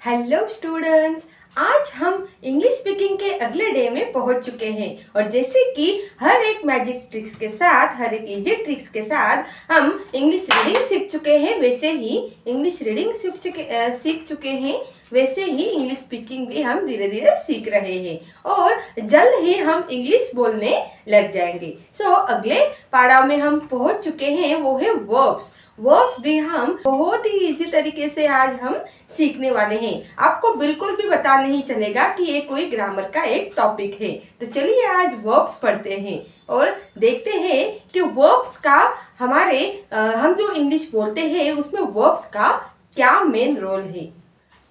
Hello students, आज हम English speaking के अगले डे में पहुंच चुके हैं और जैसे कि हर एक मैजिक ट्रिक्स के साथ, हर एक इजी ट्रिक्स के साथ हम इंग्लिश रीडिंग सीख चुके हैं, वैसे ही इंग्लिश रीडिंग सीख चुके हैं, वैसे ही इंग्लिश स्पीकिंग भी हम धीरे धीरे सीख रहे हैं और जल्द ही हम इंग्लिश बोलने लग जाएंगे। अगले पड़ाव में हम पहुंच चुके हैं, वो है वर्ब्स। वर्ब्स भी हम बहुत ही इजी तरीके से आज हम सीखने वाले हैं। आपको बिल्कुल भी पता नहीं चलेगा कि ये कोई ग्रामर का एक टॉपिक है। तो चलिए आज वर्ब्स पढ़ते हैं और देखते हैं कि वर्ब्स का हम जो इंग्लिश बोलते हैं उसमें वर्ब्स का क्या मेन रोल है।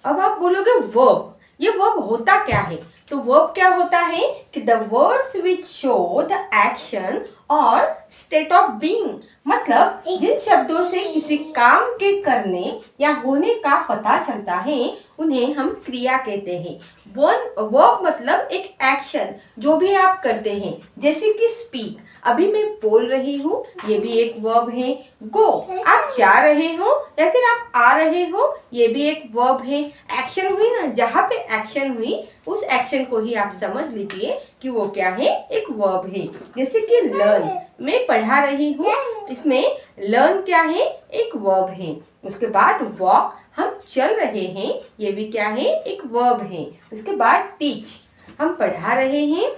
अब आप बोलोगे वर्ब, ये वर्ब होता क्या है? तो वर्ब क्या होता है कि the words which show the action और स्टेट ऑफ बीइंग, मतलब जिन शब्दों से किसी काम के करने या होने का पता चलता है उन्हें हम क्रिया कहते हैं। वर्ब मतलब एक एक्शन जो भी आप करते हैं, जैसे कि स्पीक, अभी मैं बोल रही हूँ, ये भी एक वर्ब है। गो, आप जा रहे हो या फिर आप आ रहे हो, ये भी एक वर्ब है। एक्शन हुई ना, जहाँ पे एक्शन हुई उस एक्शन को ही आप समझ लीजिए कि वो क्या है, एक वर्ब है। जैसे कि लर्न, मैं पढ़ा रही हूँ, इसमें लर्न क्या है, एक वर्ब है। उसके बाद वॉक, हम चल रहे हैं, ये भी क्या है, एक वर्ब है। उसके बाद टीच, हम पढ़ा रहे हैं।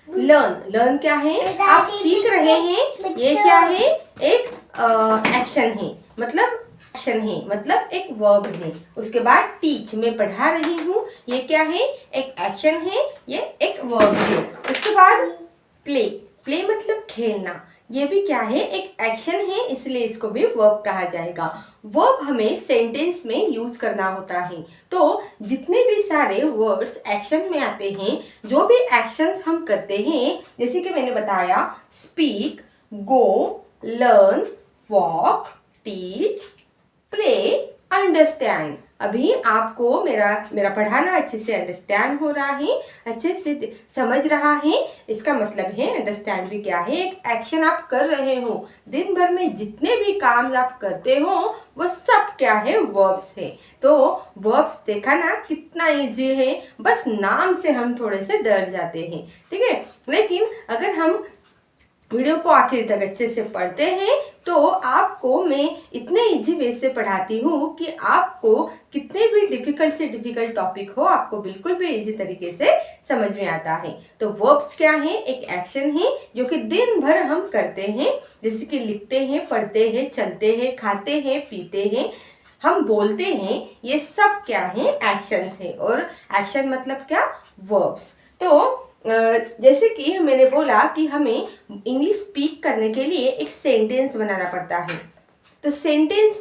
लर्न क्या है, आप सीख रहे हैं, ये क्या है, एक एक्शन है, मतलब एक वर्ब है। उसके बाद टीच, मैं पढ़ा रही हूँ, ये क्या है, एक एक्शन है, ये एक वर्ब है। उसके बाद प्ले मतलब खेलना, ये भी क्या है, एक एक्शन है, इसलिए इसको भी वर्ब कहा जाएगा। वर्ब हमें सेंटेंस में यूज करना होता है। तो जितने भी सारे वर्ड्स एक्शन में आते हैं, जो भी एक्शंस हम करते हैं, जैसे कि मैंने बताया speak, go, learn, walk, teach, play, understand. अभी आपको मेरा पढ़ाना अच्छे से अंडरस्टैंड हो रहा है, अच्छे से समझ रहा है। इसका मतलब है अंडरस्टैंड भी क्या है, एक एक्शन आप कर रहे हो। दिन भर में जितने भी काम आप करते हो वो सब क्या है, वर्ब्स है। तो वर्ब्स देखा ना कितना इजी है, बस नाम से हम थोड़े से डर जाते हैं, ठीक है। लेकिन अगर हम वीडियो को आखिर तक अच्छे से पढ़ते हैं तो आपको मैं इतने इजी वे से पढ़ाती हूँ कि आपको कितने भी डिफिकल्ट से डिफिकल्ट टॉपिक हो, आपको बिल्कुल भी इजी तरीके से समझ में आता है। तो वर्ब्स क्या है, एक एक्शन है जो कि दिन भर हम करते हैं, जैसे कि लिखते हैं, पढ़ते हैं, चलते हैं, खाते हैं, पीते हैं, हम बोलते हैं, ये सब क्या है, एक्शंस है। और एक्शन मतलब क्या, वर्ब्स। तो जैसे कि मैंने बोला कि हमें इंग्लिश स्पीक करने के लिए एक सेंटेंस बनाना पड़ता है। तो सेंटेंस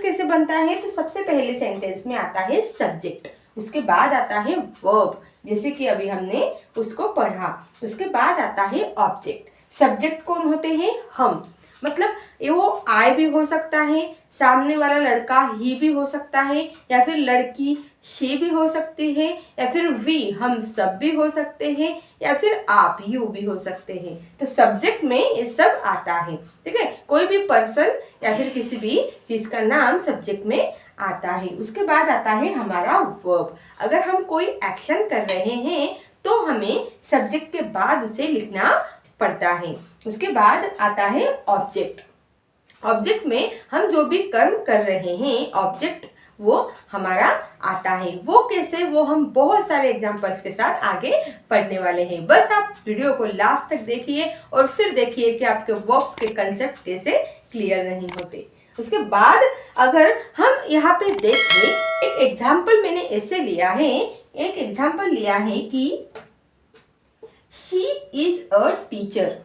कैसे बनता है? तो सबसे पहले सेंटेंस में आता है सब्जेक्ट, उसके बाद आता है वर्ब, जैसे कि अभी हमने उसको पढ़ा। उसके बाद आता है ऑब्जेक्ट। सब्जेक्ट कौन होते हैं? हम, मतलब ये वो आई भी हो सकता है, सामने वाला लड़का ही भी हो सकता है, या फिर लड़की शी भी हो सकती है, या फिर वी हम सब भी हो सकते हैं, या फिर आप यू भी हो सकते हैं। तो सब्जेक्ट में ये सब आता है, ठीक है। कोई भी पर्सन या फिर किसी भी चीज का नाम सब्जेक्ट में आता है। उसके बाद आता है हमारा वर्ब। अगर हम कोई एक्शन कर रहे हैं तो हमें सब्जेक्ट के बाद उसे लिखना पड़ता है। उसके बाद आता है ऑब्जेक्ट। ऑब्जेक्ट में हम जो भी कर्म कर रहे हैं, ऑब्जेक्ट वो हमारा आता है। वो कैसे, वो हम बहुत सारे एग्जांपल्स के साथ आगे पढ़ने वाले हैं। बस आप वीडियो को लास्ट तक देखिए और फिर देखिए कि आपके वर्ब्स के कंसेप्ट कैसे क्लियर नहीं होते। उसके बाद अगर हम यहाँ पे देखें, एक एग्जाम्पल मैंने ऐसे लिया है, एक एग्जाम्पल लिया है कि शी इज अ टीचर।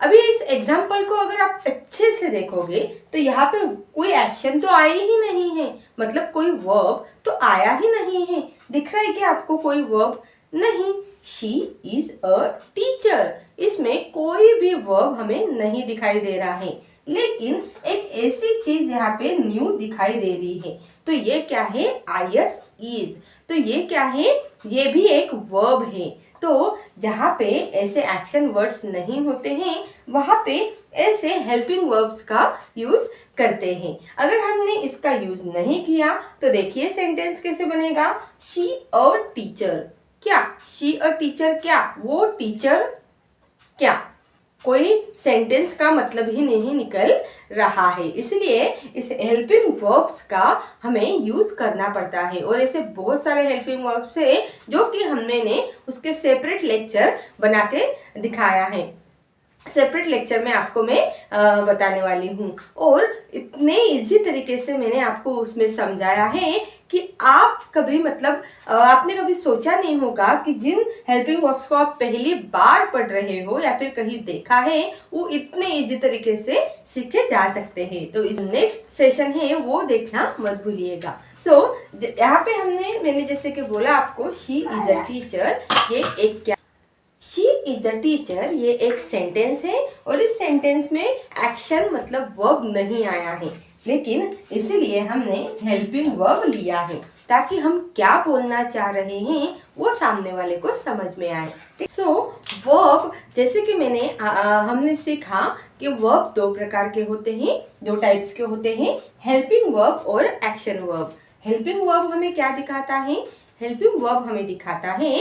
अभी इस एग्जाम्पल को अगर आप अच्छे से देखोगे तो यहाँ पे कोई एक्शन तो आया ही नहीं है, मतलब कोई वर्ब तो आया ही नहीं है। दिख रहा है कि आपको कोई वर्ब नहीं। शी इज अ टीचर, इसमें कोई भी वर्ब हमें नहीं दिखाई दे रहा है, लेकिन एक ऐसी चीज यहाँ पे न्यू दिखाई दे रही है। तो ये क्या है, आईएस इज। तो ये क्या है, ये भी एक वर्ब है। तो जहाँ पे ऐसे एक्शन वर्ड्स नहीं होते हैं वहाँ पे ऐसे हेल्पिंग वर्ब्स का यूज करते हैं। अगर हमने इसका यूज नहीं किया तो देखिए सेंटेंस कैसे बनेगा। शी अ टीचर, क्या शी अ टीचर, क्या वो टीचर, क्या कोई सेंटेंस का मतलब ही नहीं निकल रहा है, इसलिए इस हेल्पिंग वर्ब्स का हमें यूज करना पड़ता है। और ऐसे बहुत सारे हेल्पिंग वर्ब्स है जो कि हमने उसके सेपरेट लेक्चर बना के दिखाया है। सेपरेट लेक्चर में आपको मैं बताने वाली हूँ। और इतने इजी तरीके से मैंने आपको उसमें समझाया है कि आप कभी मतलब आपने कभी सोचा नहीं होगा कि जिन हेल्पिंग वर्ब्स को आप पहली बार पढ़ रहे हो या फिर कहीं देखा है वो इतने इजी तरीके से सीखे जा सकते हैं। तो इस नेक्स्ट सेशन है वो देखना मत भूलिएगा। सो यहाँ पे मैंने जैसे कि बोला आपको शी इज अ टीचर, ये एक क्या शी इज अ टीचर ये एक सेंटेंस है और इस सेंटेंस में एक्शन मतलब वर्ब नहीं आया है, लेकिन इसीलिए हमने हेल्पिंग वर्ब लिया है ताकि हम क्या बोलना चाह रहे हैं वो सामने वाले को समझ में आए। सो वर्ब जैसे कि हमने सीखा कि वर्ब दो प्रकार के होते हैं, दो टाइप्स के होते हैं, हेल्पिंग वर्ब और एक्शन वर्ब। हेल्पिंग वर्ब हमें क्या दिखाता है? हेल्पिंग वर्ब हमें दिखाता है,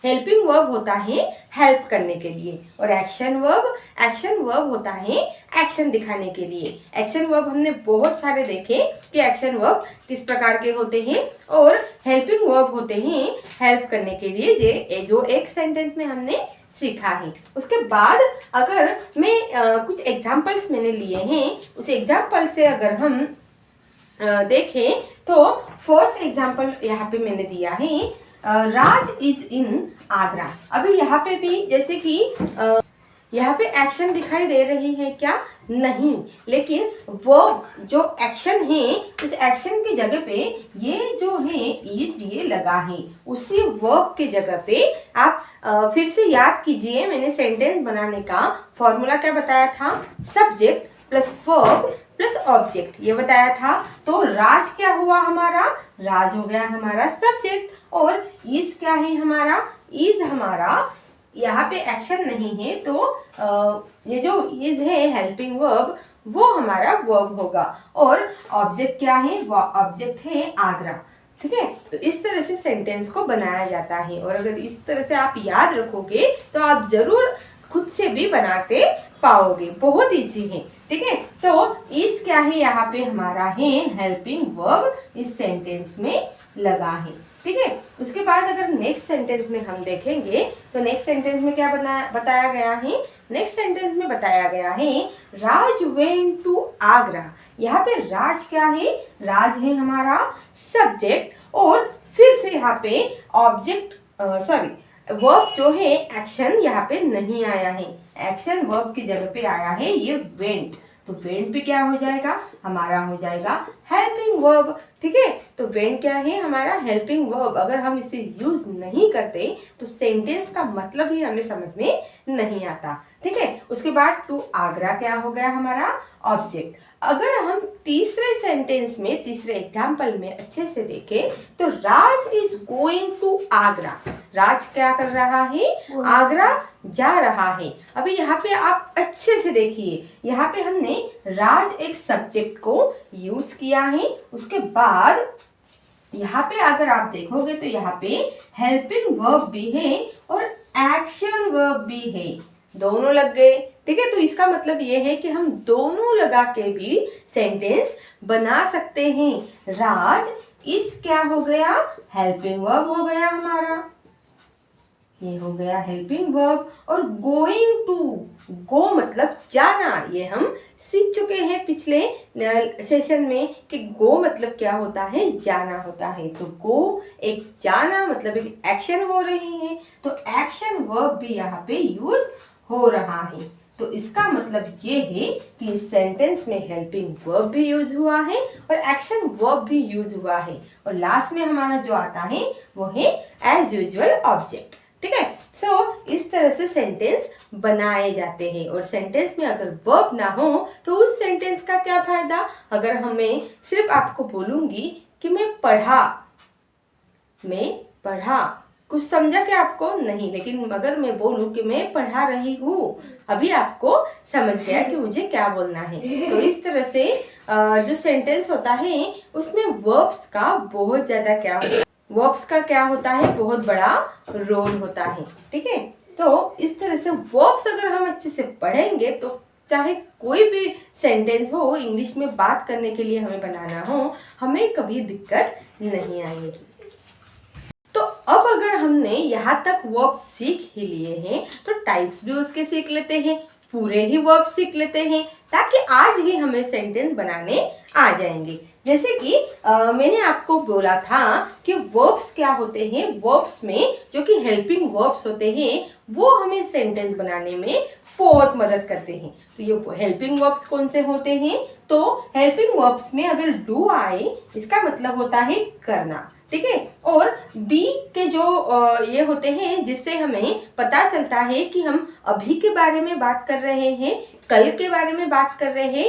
हेल्पिंग वर्ब होता है हेल्प करने के लिए, और एक्शन वर्ब होता है एक्शन दिखाने के लिए। एक्शन वर्ब हमने बहुत सारे देखे कि एक्शन वर्ब किस प्रकार के होते हैं, और हेल्पिंग वर्ब होते हैं हेल्प करने के लिए, जो एक सेंटेंस में हमने सीखा है। उसके बाद अगर मैं कुछ एग्जाम्पल्स मैंने लिए हैं, उस एग्जाम्पल से अगर हम देखें तो फर्स्ट एग्जाम्पल यहाँ पे मैंने दिया है, राज इज इन आगरा। अभी यहाँ पे भी जैसे कि यहाँ पे एक्शन दिखाई दे रही है क्या? नहीं, लेकिन वो जो एक्शन है उस एक्शन की जगह पे ये जो है इज ये लगा है, उसी वर्ब के जगह पे आप फिर से याद कीजिए, मैंने सेंटेंस बनाने का फॉर्मूला क्या बताया था? Subject plus verb plus object, ये बताया था। तो राज क्या हुआ हमारा? राज हो गया हमारा सब्जेक्ट, और इज क्या है हमारा? इज हमारा यहाँ पे एक्शन नहीं है, तो ये जो इज है हेल्पिंग वर्ब वो हमारा वर्ब होगा, और ऑब्जेक्ट क्या है? वो ऑब्जेक्ट है आगरा। ठीक है, तो इस तरह से सेंटेंस को बनाया जाता है, और अगर इस तरह से आप याद रखोगे तो आप जरूर खुद से भी बनाते पाओगे, बहुत इजी है। ठीक है, तो इज क्या है यहाँ पे हमारा है हेल्पिंग वर्ब इस सेंटेंस में लगा है। ठीक है, उसके बाद अगर नेक्स्ट सेंटेंस में हम देखेंगे तो नेक्स्ट सेंटेंस में क्या बताया गया है? नेक्स्ट सेंटेंस में बताया गया है राज वेंट टू आगरा। यहाँ पे राज क्या है? राज है हमारा सब्जेक्ट, और फिर से यहाँ पे ऑब्जेक्ट वर्ब जो है एक्शन यहाँ पे नहीं आया है, एक्शन वर्ब की जगह पे आया है ये वेंट। तो वेंट पे क्या हो जाएगा? हमारा हो जाएगा हेल्पिंग वर्ब। ठीक है, तो वेंट क्या है? हमारा हेल्पिंग वर्ब। अगर हम इसे यूज नहीं करते तो सेंटेंस का मतलब ही हमें समझ में नहीं आता। ठीक है, उसके बाद टू आगरा क्या हो गया हमारा? ऑब्जेक्ट। अगर हम तीसरे सेंटेंस में, तीसरे एग्जाम्पल में अच्छे से देखें तो राज इज गोइंग टू आगरा। राज क्या कर रहा है? आगरा जा रहा है। अभी यहाँ पे आप अच्छे से देखिए, यहाँ पे हमने राज एक सब्जेक्ट को यूज किया है, उसके बाद यहाँ पे अगर आप देखोगे तो यहाँ पे हेल्पिंग वर्ब भी है और एक्शन वर्ब भी है, दोनों लग गए। ठीक है, तो इसका मतलब ये है कि हम दोनों लगा के भी सेंटेंस बना सकते हैं। राज इस क्या हो गया? हेल्पिंग वर्ब हो गया हमारा, ये हो गया हेल्पिंग वर्ब। और गोइंग टू, गो मतलब जाना, ये हम सीख चुके हैं पिछले सेशन में कि गो मतलब क्या होता है? जाना होता है। तो गो एक जाना मतलब एक एक्शन हो रही है, तो एक्शन वर्ब भी यहाँ पे यूज हो रहा है। तो इसका मतलब ये है कि इस सेंटेंस में हेल्पिंग वर्ब भी यूज हुआ है और एक्शन वर्ब भी यूज हुआ है, और लास्ट में हमारा जो आता है वो है एज यूजुअल ऑब्जेक्ट। ठीक है, सो इस तरह से सेंटेंस बनाए जाते हैं। और सेंटेंस में अगर वर्ब ना हो तो उस सेंटेंस का क्या फायदा? अगर हमें सिर्फ आपको बोलूंगी कि मैं पढ़ा, कुछ समझा क्या आपको? नहीं। लेकिन अगर मैं बोलूँ कि मैं पढ़ा रही हूँ, अभी आपको समझ गया कि मुझे क्या बोलना है। तो इस तरह से जो सेंटेंस होता है उसमें वर्ब्स का बहुत ज़्यादा वर्ब्स का क्या होता है, बहुत बड़ा रोल होता है। ठीक है, तो इस तरह से वर्ब्स अगर हम अच्छे से पढ़ेंगे तो चाहे कोई भी सेंटेंस हो, इंग्लिश में बात करने के लिए हमें बनाना हो, हमें कभी दिक्कत नहीं आएगी। तो अब अगर हमने यहाँ तक वर्ब्स सीख ही लिए हैं तो टाइप्स भी उसके सीख लेते हैं, पूरे ही वर्ब्स सीख लेते हैं, ताकि आज ही हमें सेंटेंस बनाने आ जाएंगे। जैसे कि मैंने आपको बोला था कि वर्ब्स क्या होते हैं, वर्ब्स में जो कि हेल्पिंग वर्ब्स होते हैं वो हमें सेंटेंस बनाने में बहुत मदद करते हैं। तो ये हेल्पिंग वर्ब्स कौन से होते हैं? तो हेल्पिंग वर्ब्स में अगर डू आए, इसका मतलब होता है करना। ठीक है, और बी के जो ये होते हैं जिससे हमें पता चलता है कि हम अभी के बारे में बात कर रहे हैं, कल के बारे में बात कर रहे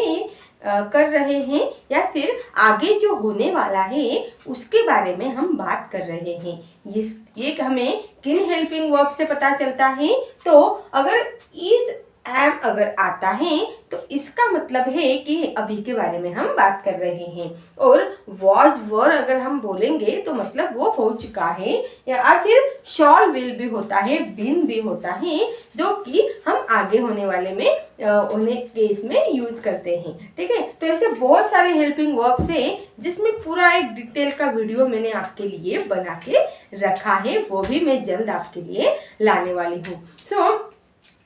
हैं या फिर आगे जो होने वाला है उसके बारे में हम बात कर रहे हैं। ये हमें किन हेल्पिंग वर्ब से पता चलता है? तो अगर इज एम अगर आता है तो इसका मतलब है कि अभी के बारे में हम बात कर रहे हैं, और वॉज वर अगर हम बोलेंगे तो मतलब वो हो चुका है, या फिर शॉल विल भी होता है, बिन भी होता है, जो कि हम आगे होने वाले में होने केस में यूज करते हैं। ठीक है, तो ऐसे बहुत सारे हेल्पिंग वर्ब्स है जिसमें पूरा एक डिटेल का वीडियो मैंने आपके लिए बना के रखा है, वो भी मैं जल्द आपके लिए लाने वाली हूँ। सो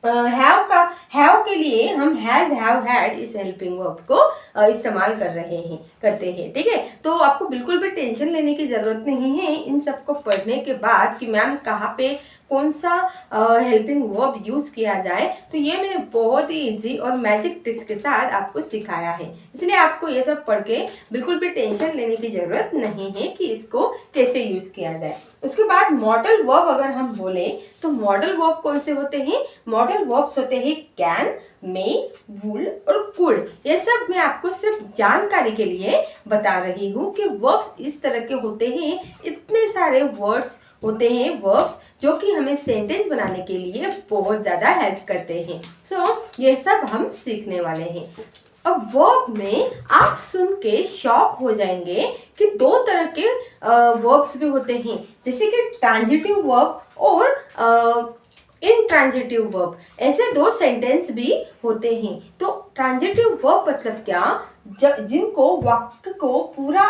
हैव के लिए हम हैज, हैव, हैड इस हेल्पिंग वर्ब को इस्तेमाल करते हैं। ठीक है, तो आपको बिल्कुल भी टेंशन लेने की जरूरत नहीं है इन सबको पढ़ने के बाद कि मैम कहाँ पे कौन सा हेल्पिंग वर्ब यूज किया जाए। तो ये मैंने बहुत ही इजी और मैजिक ट्रिक्स के साथ आपको सिखाया है, इसलिए आपको ये सब पढ़ के बिल्कुल भी टेंशन लेने की जरूरत नहीं है कि इसको कैसे यूज किया जाए। उसके बाद मॉडल वर्ब अगर हम बोले तो मॉडल वर्ब कौन से होते हैं? मॉडल वर्ब्स होते हैं कैन, मे, वुल और कुड। ये सब मैं आपको सिर्फ जानकारी के लिए बता रही हूँ कि वर्ब्स इस तरह के होते हैं। इतने सारे वर्ड्स होते हैं वर्ब्स जो कि हमें सेंटेंस बनाने के लिए बहुत ज्यादा हेल्प करते हैं। सो ये सब हम सीखने वाले हैं। अब वर्ब में आप सुन के शॉक हो जाएंगे कि दो तरह के वर्ब्स भी होते हैं, जैसे कि ट्रांजिटिव वर्ब और इनट्रांजिटिव वर्ब। ऐसे दो सेंटेंस भी होते हैं। तो ट्रांजिटिव वर्ब मतलब क्या? जिनको वाक्य को पूरा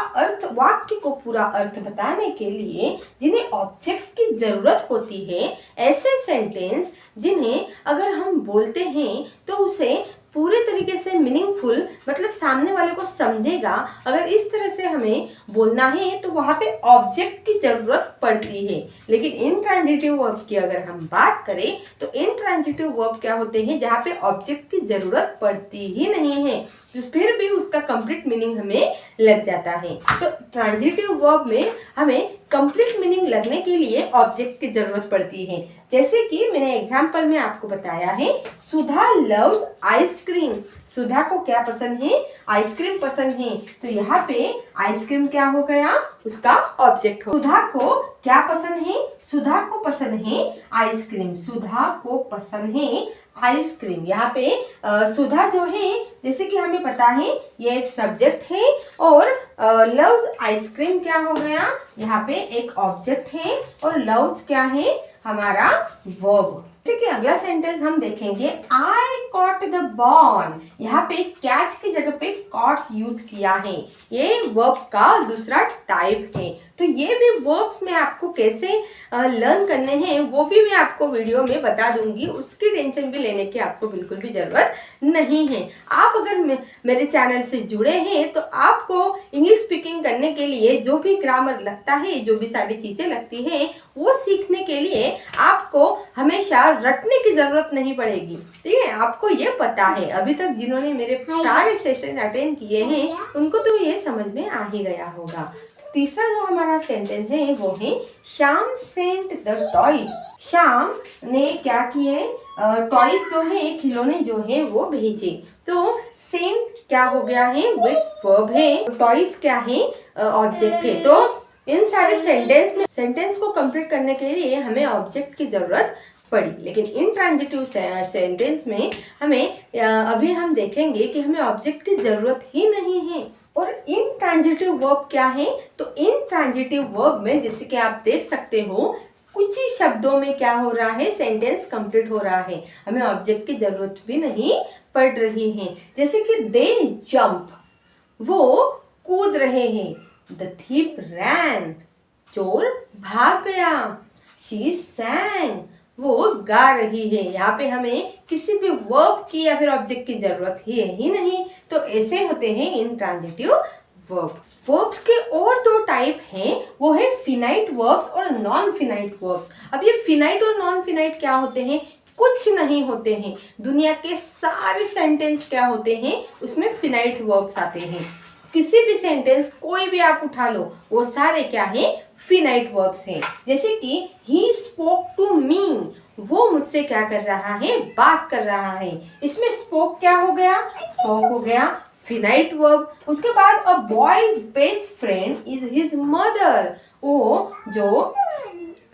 अर्थ बताने के लिए जिन्हें ऑब्जेक्ट की जरूरत होती है, ऐसे सेंटेंस जिन्हें अगर हम बोलते हैं तो उसे पूरे तरीके से मीनिंगफुल, मतलब सामने वाले को समझेगा। अगर इस तरह से हमें बोलना है तो वहां पे ऑब्जेक्ट की जरूरत पड़ती है। लेकिन इनट्रांजिटिव वर्ब की अगर हम बात करें तो इनट्रांजिटिव वर्ब क्या होते हैं? जहाँ पे ऑब्जेक्ट की जरूरत पड़ती ही नहीं है, तो फिर भी उसका कंप्लीट मीनिंग हमें लग जाता है। तो ट्रांजिटिव वर्ब में हमें कंप्लीट मीनिंग लगने के लिए ऑब्जेक्ट की जरूरत पड़ती है। जैसे कि मैंने एग्जाम्पल में आपको बताया है, सुधा लव्स आइसक्रीम। सुधा को क्या पसंद है? आइसक्रीम पसंद है। तो यहाँ पे आइसक्रीम क्या हो गया? उसका ऑब्जेक्ट हो। सुधा को क्या पसंद है? सुधा को पसंद है आइसक्रीम। सुधा को पसंद है आइसक्रीम। यहाँ पे सुधा जो है, जैसे कि हमें पता है ये एक सब्जेक्ट है, और लव्स आइसक्रीम क्या हो गया? यहाँ पे एक ऑब्जेक्ट है, और लव्स क्या है? हमारा वर्ब। जैसे कि अगला सेंटेंस हम देखेंगे, आई कॉट द बॉल। यहाँ पे कैच की जगह पे कॉट यूज किया है, ये वर्ब का दूसरा टाइप है। तो ये भी वर्ब्स में आपको कैसे लर्न करने हैं वो भी मैं आपको वीडियो में बता दूंगी, उसकी टेंशन भी लेने की आपको बिल्कुल भी जरूरत नहीं है। आप अगर मेरे चैनल से जुड़े हैं तो आपको इंग्लिश स्पीकिंग करने के लिए जो भी ग्रामर लगता है, जो भी सारी चीजें लगती है, वो सीखने के लिए आपको हमेशा रटने की जरूरत नहीं पड़ेगी। ठीक है, आपको ये पता है, अभी तक जिन्होंने मेरे सारे सेशन अटेंड किए हैं उनको तो ये समझ में आ ही गया होगा। तीसरा जो हमारा सेंटेंस है वो है Shyam sent the toys. Shyam ने क्या किए? टॉयज जो है, खिलौने जो है वो भेजे। तो सेंट क्या हो गया है? विथ वर्ब है। टॉयज क्या है? ऑब्जेक्ट है। तो इन सारे सेंटेंस को कंप्लीट करने के लिए हमें ऑब्जेक्ट की जरूरत पड़ी, लेकिन इंट्रांजिटिव सेंटेंस में हमें अभी हम देखेंगे कि हमें ऑब्जेक्ट की जरूरत ही नहीं है। और इंट्रांजिटिव वर्ब क्या है? तो इंट्रांजिटिव वर्ब में जैसे कि आप देख सकते हो कुछ ही शब्दों में क्या हो रहा है, सेंटेंस कंप्लीट हो रहा है, हमें ऑब्जेक्ट की जरूरत भी नहीं पड़ रही है। जैसे कि दे जंप, वो कूद रहे हैं। द thief ran, चोर भाग गया। शी sang, वो गा रही है। यहाँ पे हमें किसी भी वर्ब की या फिर ऑब्जेक्ट की जरूरत ही नहीं। तो ऐसे होते हैं इंट्रांजिटिव वर्ब। वर्ब्स के और दो टाइप हैं, वो है फिनाइट वर्ब्स और नॉन फिनाइट वर्ब्स। अब ये फिनाइट और नॉन फिनाइट क्या होते हैं? कुछ नहीं होते हैं। दुनिया के सारे सेंटेंस क्या होते हैं, उसमें फिनाइट वर्ब्स आते हैं। किसी भी सेंटेंस कोई भी आप उठा लो, वो सारे क्या है? फिनाइट वर्ब्स हैं। जैसे कि ही स्पोक टू मी, वो मुझसे क्या कर रहा है? बात कर रहा है। इसमें स्पोक क्या हो गया? स्पोक हो गया फिनाइट वर्ब। उसके बाद a boy's best friend is his mother, वो जो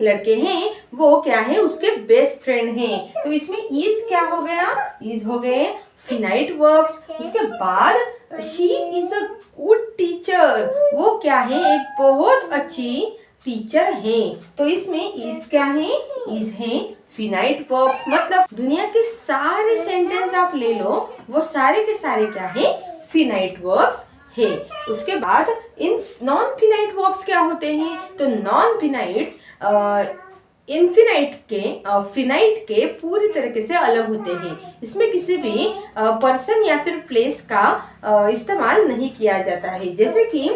लड़के हैं वो क्या है? उसके बेस्ट फ्रेंड हैं। तो इसमें इज क्या हो गया? इज हो गए फिनाइट वर्ब्स। उसके बाद she is a good teacher, वो क्या है? एक बहुत अच्छी टीचर है। तो इसमें इज क्या है? इज है फिनाइट वर्ब्स। मतलब दुनिया के सारे सेंटेंस आप ले लो, वो सारे के सारे क्या है? फिनाइट वर्ब्स है। उसके बाद इन नॉन फिनाइट वर्ब्स क्या होते हैं? तो नॉन फिनाइट्स फिनाइट के पूरी तरीके से अलग होते हैं। इसमें किसी भी पर्सन या फिर प्लेस का इस्तेमाल नहीं किया जाता है। जैसे कि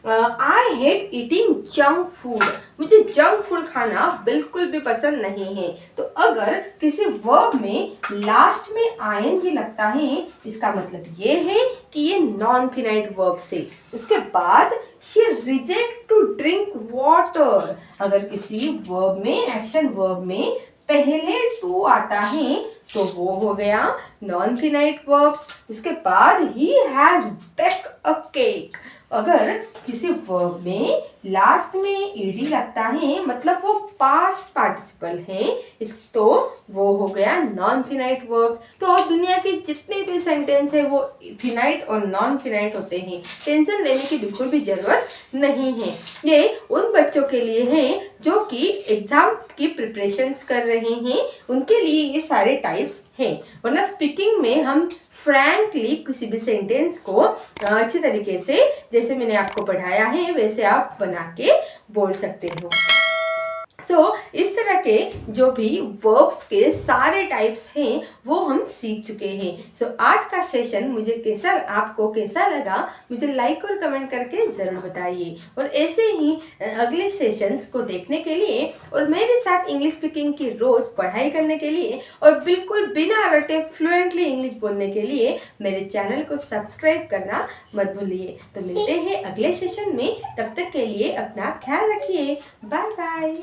I hate eating junk food, मुझे जंक फूड खाना बिल्कुल भी पसंद नहीं है। तो अगर किसी वर्ब में लास्ट में ing लगता है, इसका मतलब ये है कि ये नॉन फिनाइट वर्ब से। उसके बाद she reject to drink water, अगर किसी वर्ब में, एक्शन वर्ब में पहले टू आता है तो वो हो गया नॉन फिनाइट वर्ब्स। उसके बाद he has baked a cake, अगर किसी वर्ब में लास्ट में ईडी लगता है मतलब वो पास्ट पार्टिसिपल है, इस तो वो हो गया नॉन फिनाइट वर्ब। तो दुनिया के जितने भी सेंटेंस है वो फिनाइट और नॉन फिनाइट होते हैं। टेंशन लेने की बिल्कुल भी जरूरत नहीं है। ये उन बच्चों के लिए है जो कि एग्जाम की प्रिपरेशंस कर रहे हैं, उनके लिए ये सारे टाइप्स हैं। वरना स्पीकिंग में हम फ्रैंकली किसी भी सेंटेंस को अच्छी तरीके से, जैसे मैंने आपको पढ़ाया है वैसे आप बना के बोल सकते हो। इस तरह के जो भी वर्ब्स के सारे टाइप्स हैं वो हम सीख चुके हैं। आज का सेशन आपको कैसा लगा, मुझे लाइक और कमेंट करके ज़रूर बताइए। और ऐसे ही अगले सेशंस को देखने के लिए और मेरे साथ इंग्लिश स्पीकिंग की रोज़ पढ़ाई करने के लिए और बिल्कुल बिना रटे फ्लुएंटली इंग्लिश बोलने के लिए मेरे चैनल को सब्सक्राइब करना मत भूलिए। तो मिलते हैं अगले सेशन में, तब तक के लिए अपना ख्याल रखिए। Bye bye.